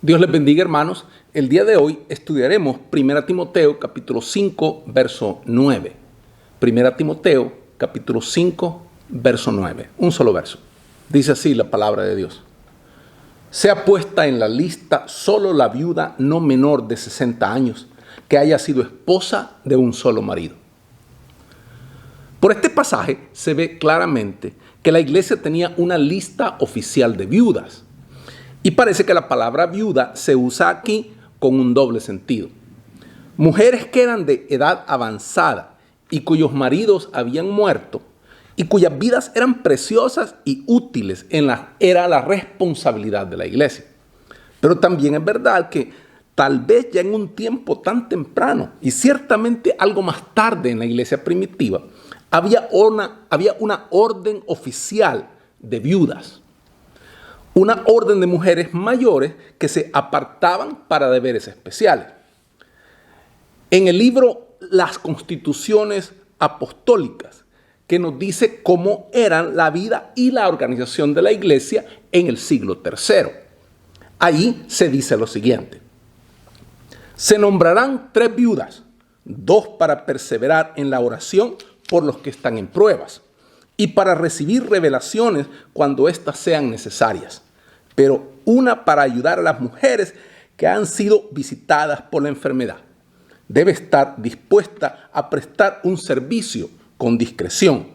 Dios les bendiga, hermanos. El día de hoy estudiaremos 1 Timoteo capítulo 5, verso 9. 1 Timoteo capítulo 5, verso 9. Un solo verso. Dice así la palabra de Dios. Sea puesta en la lista solo la viuda no menor de 60 años que haya sido esposa de un solo marido. Por este pasaje se ve claramente que la iglesia tenía una lista oficial de viudas. Y parece que la palabra viuda se usa aquí con un doble sentido. Mujeres que eran de edad avanzada y cuyos maridos habían muerto y cuyas vidas eran preciosas y útiles era la responsabilidad de la iglesia. Pero también es verdad que tal vez ya en un tiempo tan temprano y ciertamente algo más tarde en la iglesia primitiva, había una orden oficial de viudas. Una orden de mujeres mayores que se apartaban para deberes especiales. En el libro Las Constituciones Apostólicas, que nos dice cómo eran la vida y la organización de la iglesia en el siglo III. Ahí se dice lo siguiente. Se nombrarán 3 viudas, 2 para perseverar en la oración por los que están en pruebas, y para recibir revelaciones cuando éstas sean necesarias, pero una para ayudar a las mujeres que han sido visitadas por la enfermedad. Debe estar dispuesta a prestar un servicio con discreción,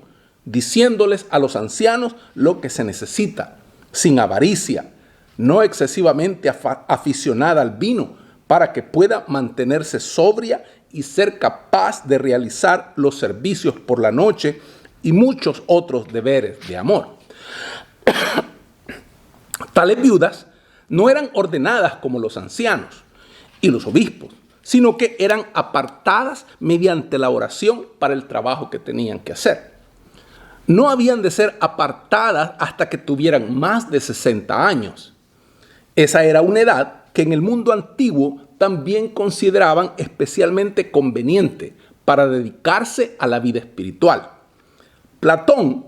diciéndoles a los ancianos lo que se necesita, sin avaricia, no excesivamente aficionada al vino, para que pueda mantenerse sobria y ser capaz de realizar los servicios por la noche y muchos otros deberes de amor. Tales viudas no eran ordenadas como los ancianos y los obispos, sino que eran apartadas mediante la oración para el trabajo que tenían que hacer. No habían de ser apartadas hasta que tuvieran más de 60 años. Esa era una edad que en el mundo antiguo también consideraban especialmente conveniente para dedicarse a la vida espiritual. Platón,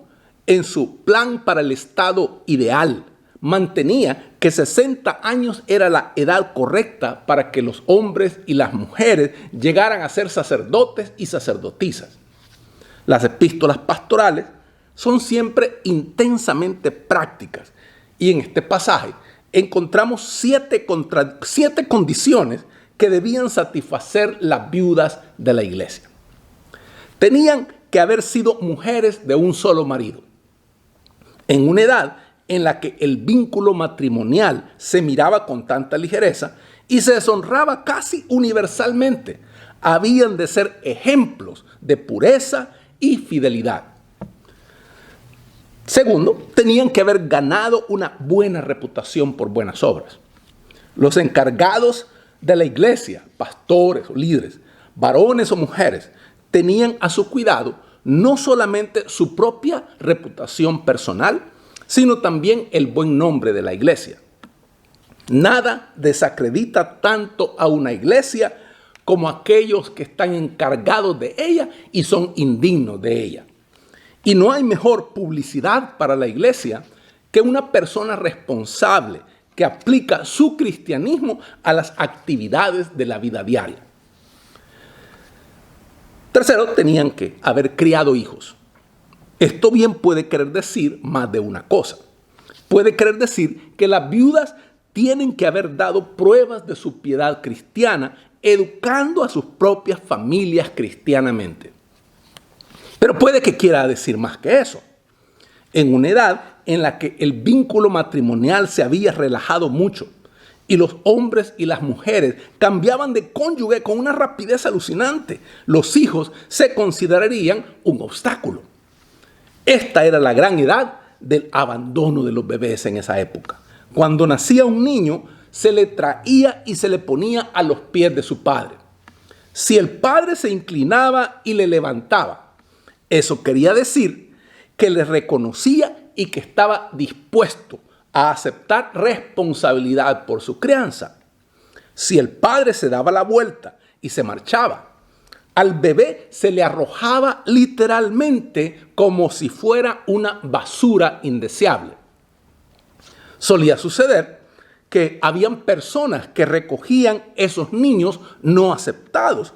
en su plan para el estado ideal, mantenía que 60 años era la edad correcta para que los hombres y las mujeres llegaran a ser sacerdotes y sacerdotisas. Las epístolas pastorales son siempre intensamente prácticas y en este pasaje encontramos 7 condiciones que debían satisfacer las viudas de la iglesia. Tenían que haber sido mujeres de un solo marido, en una edad en la que el vínculo matrimonial se miraba con tanta ligereza y se deshonraba casi universalmente. Habían de ser ejemplos de pureza y fidelidad. Segundo, tenían que haber ganado una buena reputación por buenas obras. Los encargados de la iglesia, pastores o líderes, varones o mujeres, tenían a su cuidado no solamente su propia reputación personal, sino también el buen nombre de la iglesia. Nada desacredita tanto a una iglesia como aquellos que están encargados de ella y son indignos de ella. Y no hay mejor publicidad para la iglesia que una persona responsable que aplica su cristianismo a las actividades de la vida diaria. Tercero, tenían que haber criado hijos. Esto bien puede querer decir más de una cosa. Puede querer decir que las viudas tienen que haber dado pruebas de su piedad cristiana, educando a sus propias familias cristianamente. Pero puede que quiera decir más que eso. En una edad en la que el vínculo matrimonial se había relajado mucho y los hombres y las mujeres cambiaban de cónyuge con una rapidez alucinante, los hijos se considerarían un obstáculo. Esta era la gran edad del abandono de los bebés en esa época. Cuando nacía un niño, se le traía y se le ponía a los pies de su padre. Si el padre se inclinaba y le levantaba, eso quería decir que le reconocía y que estaba dispuesto a aceptar responsabilidad por su crianza. Si el padre se daba la vuelta y se marchaba, al bebé se le arrojaba literalmente como si fuera una basura indeseable. Solía suceder que habían personas que recogían esos niños no aceptados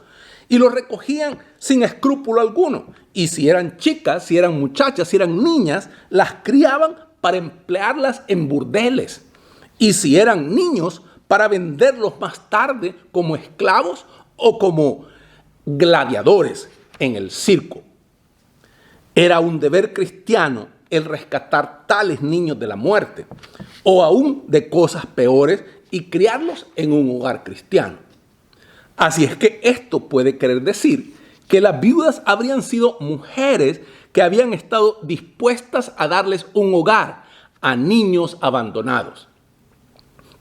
y los recogían sin escrúpulo alguno. Y si eran chicas, si eran muchachas, si eran niñas, las criaban para emplearlas en burdeles. Y si eran niños, para venderlos más tarde como esclavos o como gladiadores en el circo. Era un deber cristiano el rescatar tales niños de la muerte o aún de cosas peores y criarlos en un hogar cristiano. Así es que esto puede querer decir que las viudas habrían sido mujeres que habían estado dispuestas a darles un hogar a niños abandonados.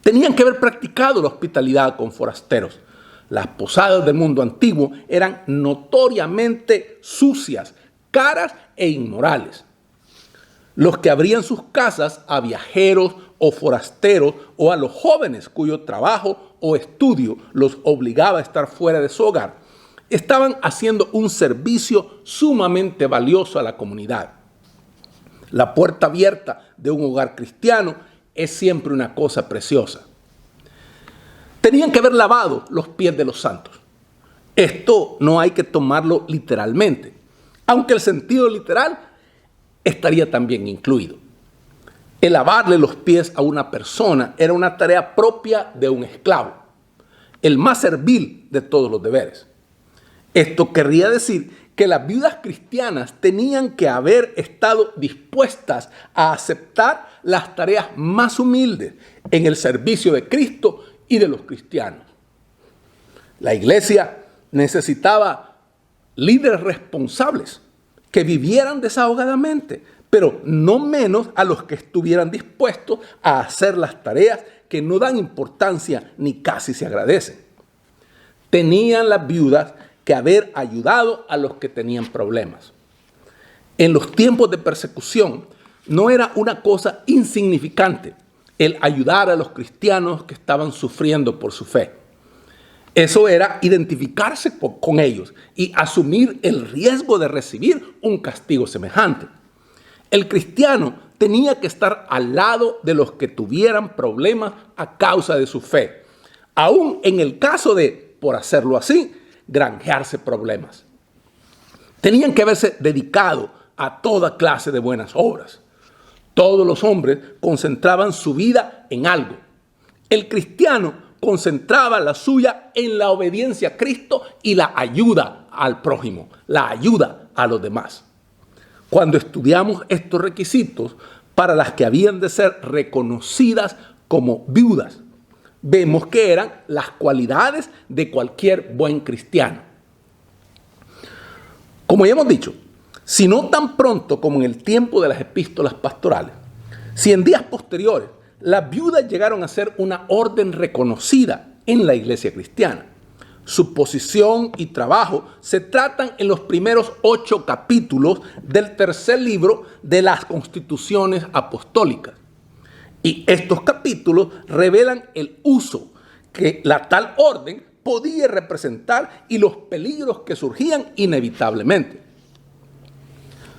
Tenían que haber practicado la hospitalidad con forasteros. Las posadas del mundo antiguo eran notoriamente sucias, caras e inmorales. Los que abrían sus casas a viajeros o forasteros o a los jóvenes cuyo trabajo o estudio los obligaba a estar fuera de su hogar, estaban haciendo un servicio sumamente valioso a la comunidad. La puerta abierta de un hogar cristiano es siempre una cosa preciosa. Tenían que haber lavado los pies de los santos. Esto no hay que tomarlo literalmente, aunque el sentido literal estaría también incluido. El lavarle los pies a una persona era una tarea propia de un esclavo, el más servil de todos los deberes. Esto querría decir que las viudas cristianas tenían que haber estado dispuestas a aceptar las tareas más humildes en el servicio de Cristo y de los cristianos. La iglesia necesitaba líderes responsables que vivieran desahogadamente, pero no menos a los que estuvieran dispuestos a hacer las tareas que no dan importancia ni casi se agradecen. Tenían las viudas que haber ayudado a los que tenían problemas. En los tiempos de persecución no era una cosa insignificante el ayudar a los cristianos que estaban sufriendo por su fe. Eso era identificarse con ellos y asumir el riesgo de recibir un castigo semejante. El cristiano tenía que estar al lado de los que tuvieran problemas a causa de su fe, aún en el caso de, por hacerlo así, granjearse problemas. Tenían que haberse dedicado a toda clase de buenas obras. Todos los hombres concentraban su vida en algo. El cristiano concentraba la suya en la obediencia a Cristo y la ayuda al prójimo, la ayuda a los demás. Cuando estudiamos estos requisitos para las que habían de ser reconocidas como viudas, vemos que eran las cualidades de cualquier buen cristiano. Como ya hemos dicho, si no tan pronto como en el tiempo de las epístolas pastorales, si en días posteriores las viudas llegaron a ser una orden reconocida en la iglesia cristiana. Su posición y trabajo se tratan en los primeros 8 capítulos del tercer libro de las Constituciones Apostólicas. Y estos capítulos revelan el uso que la tal orden podía representar y los peligros que surgían inevitablemente.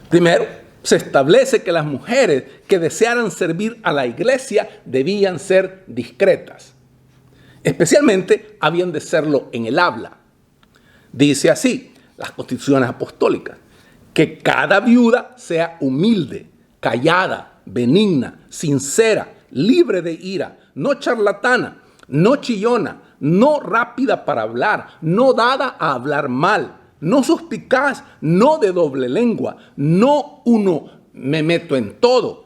Primero, se establece que las mujeres que desearan servir a la iglesia debían ser discretas. Especialmente habían de serlo en el habla. Dice así, las Constituciones Apostólicas, que cada viuda sea humilde, callada, benigna, sincera, libre de ira, no charlatana, no chillona, no rápida para hablar, no dada a hablar mal, no suspicaz, no de doble lengua, no uno me meto en todo.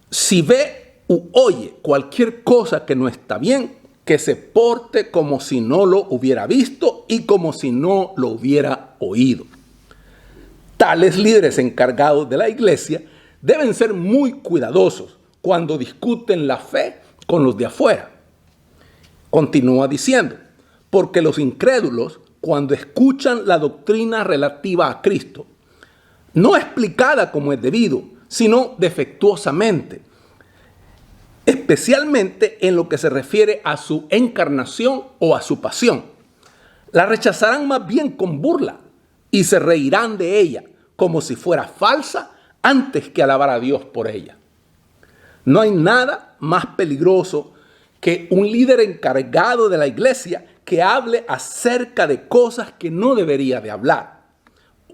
Si ve u oye cualquier cosa que no está bien, que se porte como si no lo hubiera visto y como si no lo hubiera oído. Tales líderes encargados de la iglesia deben ser muy cuidadosos cuando discuten la fe con los de afuera. Continúa diciendo, porque los incrédulos, cuando escuchan la doctrina relativa a Cristo, no explicada como es debido, sino defectuosamente, especialmente en lo que se refiere a su encarnación o a su pasión, la rechazarán más bien con burla y se reirán de ella como si fuera falsa antes que alabar a Dios por ella. No hay nada más peligroso que un líder encargado de la iglesia que hable acerca de cosas que no debería de hablar.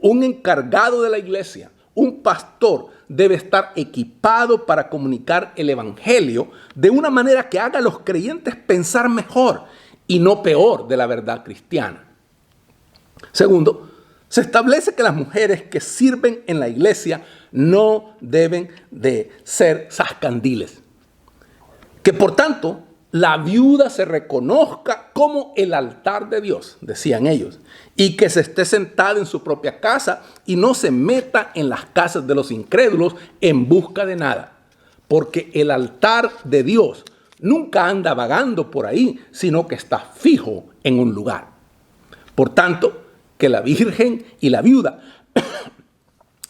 Un encargado de la iglesia, un pastor, debe estar equipado para comunicar el evangelio de una manera que haga a los creyentes pensar mejor y no peor de la verdad cristiana. Segundo, se establece que las mujeres que sirven en la iglesia no deben de ser zascandiles. Que por tanto, la viuda se reconozca como el altar de Dios, decían ellos, y que se esté sentada en su propia casa y no se meta en las casas de los incrédulos en busca de nada. Porque el altar de Dios nunca anda vagando por ahí, sino que está fijo en un lugar. Por tanto, que la virgen y la viuda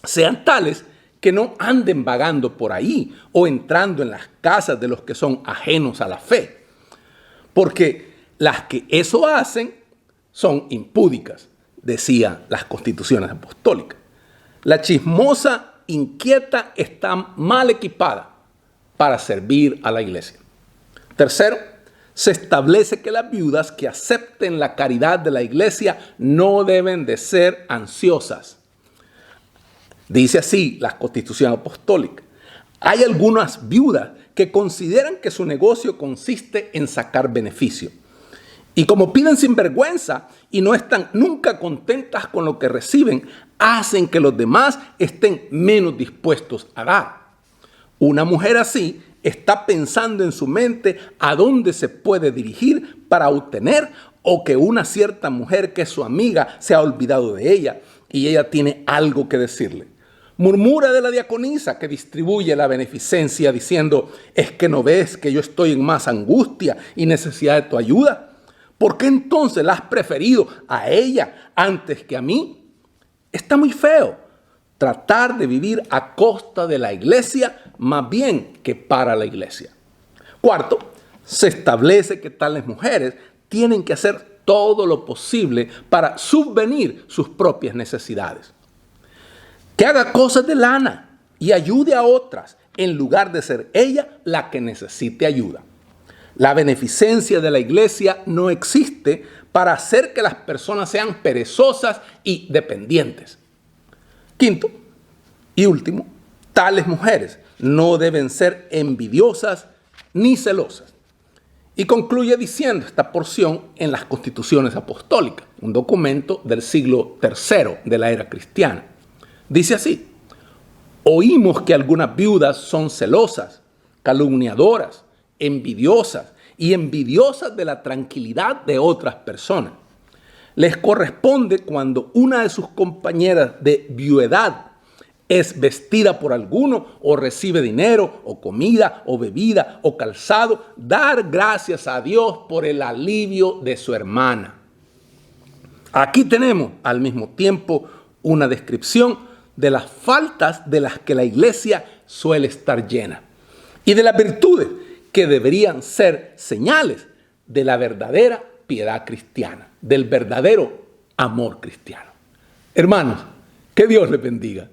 sean tales que no anden vagando por ahí o entrando en las casas de los que son ajenos a la fe. Porque las que eso hacen son impúdicas, decían las constituciones apostólicas. La chismosa inquieta está mal equipada para servir a la iglesia. Tercero, se establece que las viudas que acepten la caridad de la iglesia no deben de ser ansiosas. Dice así la Constitución Apostólica. Hay algunas viudas que consideran que su negocio consiste en sacar beneficio. Y como piden sin vergüenza y no están nunca contentas con lo que reciben, hacen que los demás estén menos dispuestos a dar. Una mujer así está pensando en su mente a dónde se puede dirigir para obtener, o que una cierta mujer que es su amiga se ha olvidado de ella y ella tiene algo que decirle. Murmura de la diaconisa que distribuye la beneficencia diciendo: ¿es que no ves que yo estoy en más angustia y necesidad de tu ayuda? ¿Por qué entonces la has preferido a ella antes que a mí? Está muy feo tratar de vivir a costa de la iglesia más bien que para la iglesia. Cuarto, se establece que tales mujeres tienen que hacer todo lo posible para subvenir sus propias necesidades. Que haga cosas de lana y ayude a otras en lugar de ser ella la que necesite ayuda. La beneficencia de la iglesia no existe para hacer que las personas sean perezosas y dependientes. Quinto y último, tales mujeres no deben ser envidiosas ni celosas. Y concluye diciendo esta porción en las Constituciones Apostólicas, un documento del siglo III de la era cristiana. Dice así: oímos que algunas viudas son celosas, calumniadoras, envidiosas y envidiosas de la tranquilidad de otras personas. Les corresponde cuando una de sus compañeras de viudedad es vestida por alguno o recibe dinero o comida o bebida o calzado, dar gracias a Dios por el alivio de su hermana. Aquí tenemos al mismo tiempo una descripción de las faltas de las que la iglesia suele estar llena y de las virtudes que deberían ser señales de la verdadera piedad cristiana, del verdadero amor cristiano. Hermanos, que Dios les bendiga.